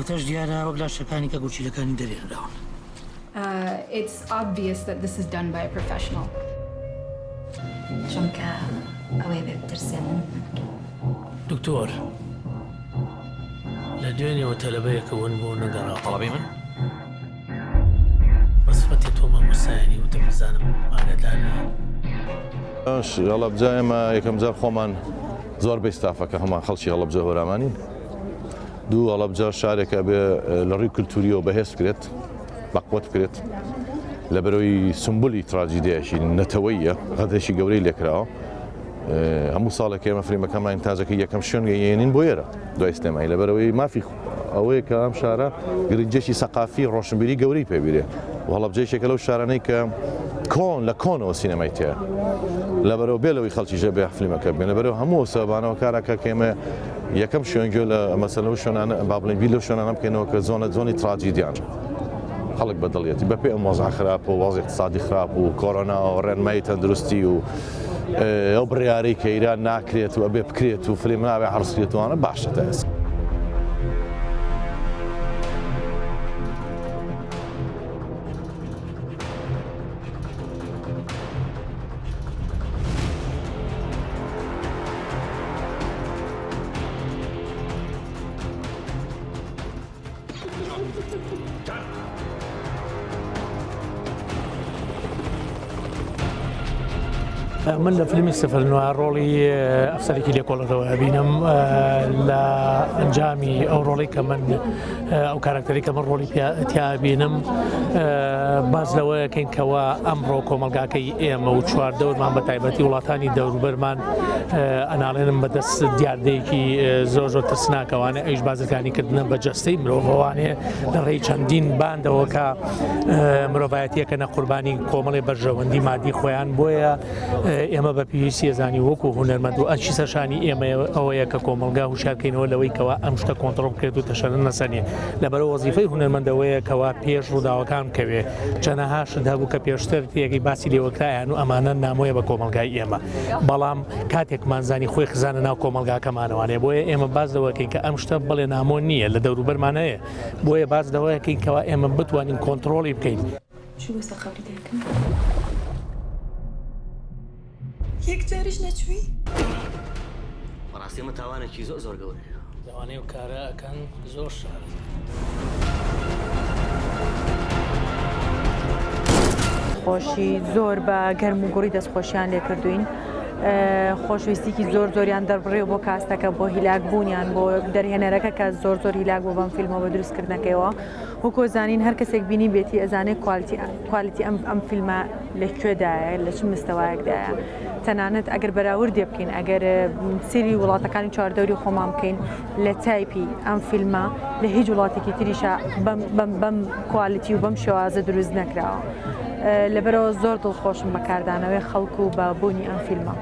وەتەش دیارە وەک لاشەکانی کە گورچیلەکانی دەرێنراون. It's obvious that this is done by a professional. چونکە ئەوەی بێ بترسێن. دکتۆر لە دوێنێەوە تەلەبەیەکە ون بۆ نەگەڕا تەڵەبی من؟ بەسفەتی تۆ مامۆستایانی وتم بزانم ئاگادارە. هەڵەبجە ئێمە یەکەم جار خۆمان زۆر بەستافەکە هەمان خەڵکی هەڵەبجە هۆرامانین. دوو هەڵەبجە شارێکە بێ لە ڕووی کولتوریەوە بەهێز بکرێت بەقوت بکرێت لە بەرەوەی سمبولی تراژیدیەشی نەتەوەیە هەدەشی گەورەی لێکراوە. هەموو ساڵێک ئێمە فیلمەکەمان تازەکە یەکەم شوێن گەیەنین بۆ ئێرە دوای سینەمایی لە بەرەوەی مافی ئەوەیە کە ئەم شارە گرنجێکی سەقافی ڕۆشنبیری گەورەی پێبیرێ و هەڵەبجەیەکێکە لەو شارانەی کە کۆن لە کۆنەوە سینەمای تەیە لە بەرەو بێلەوەی خەڵکیژە بێ فیلمەکە بێن لە بەرەو هەموو سەبانەوە کارەکە کە ئێمە یەکەم شوێنگوێ لە مەسەلە و شوێنانە با بڵێن بیر لەو شوێنانە بکەینەوە کە زۆنی تراژیدیان خەڵک بەدڵیەتی بەپێ ئەم وەزع خراپ و وەزعی اقتصادی خراپ و کۆرۆنا و ڕێنمایی تەندروستی و ئەو بڕیارەی کە ئیران ناکرێت و ئەبێ بکرێت و فیلم نابێ هەڕسکرێتوانە باشە تا ئێستا. من لە فیلمی سفرنوە ڕۆڵی ئەفسەرێکی لێکۆڵەرەوە بینم لە ئەنجامی ئەو ڕۆڵی کە من ئەو کارکتەری کە من ڕۆڵی تیا بینم باز لەوەیەکەین کەەوە ئەمڕۆ کۆمەلگاکەی ئێمە و چواردەورمان بە تایبەتی وڵاتانی دەوروبەرمان ئەناڵێنم بەدەست دیاردەیەکی زۆر ترسناکەوانە ئەیش بازرگانی کردنە بە جەستەی مرۆڤەوانێ لە ڕێی چەندین باندەوە کە مرۆڤایەتیەکە نەقوربانی کۆمەڵی بەرژەوەندی مادی خۆیان بۆیە ئێمە بە پێویستی ێزانی وەکو هونەرمەند و ئەچی سەرشانی ئێمە ئەوەیە کە کۆمەلگا هوشارکەینەوە لەوەی کەوا ئەم شتە کۆنتڕۆڵ بکرێت و تەشەنە نەسەنێ لەبەرەوە وەزیفەی هونەرمەندەوەیە کەوا پێش ڕووداوەکان بکەوێ چەنەها شت هەبوو کە پێشتر تێگەی باسی لێوەکرایان و ئەمانە نامۆیە بە کۆمەلگای ئێمە بەڵام کاتێکمانزانی خۆی خزانە ناو کۆمەلگاکەمانەوانێ بۆیە ئێمە باز دەوەکەین کە ئەم شتە بڵێ نامۆ نییە لە دەوروبەرمانەیە بۆیە باز دەوەیەکەین کەوا ئێمە بتوانین کۆنتڕۆڵی بکەین. یەک جاریش نەچووی؟ بەڕاستی ئەمە تاوانێکی زۆر گەورەیە. لەوانەیە و کارە ئەکەن زۆر شار. خۆشی زۆر بە گەرم و گوڕی دەستخۆشیان لێ کردوین. خۆشویستێکی زۆریان دەربڕێ بۆ کاستەکە بۆ هیلاک بوونیان بۆ دەرهێنەرەکە کە زۆر هیلاک بۆ بەم فیلمەوە دروستکردنەکەیەوە وەکو زانین هەر کەسێک بینی بێتی ئەزانێت کوالیتی ئەم فیلمە لەکوێدایە لە چ مستەوایەکدایە تەنانەت ئەگەر بەراوردێ بکەین ئەگەر سری وڵاتەکانی چواردەوری خۆمان بکەین لە تایپی ئەم فیلمە لە هیچ وڵاتێکی تریشە بەم کوالیتی و بەم شێوازە دروست نەکراوە. لەبەرەوە زۆر دڵخۆشم بەکاردانەوەی خەڵکو و بە بوونی ئەم فیلمە.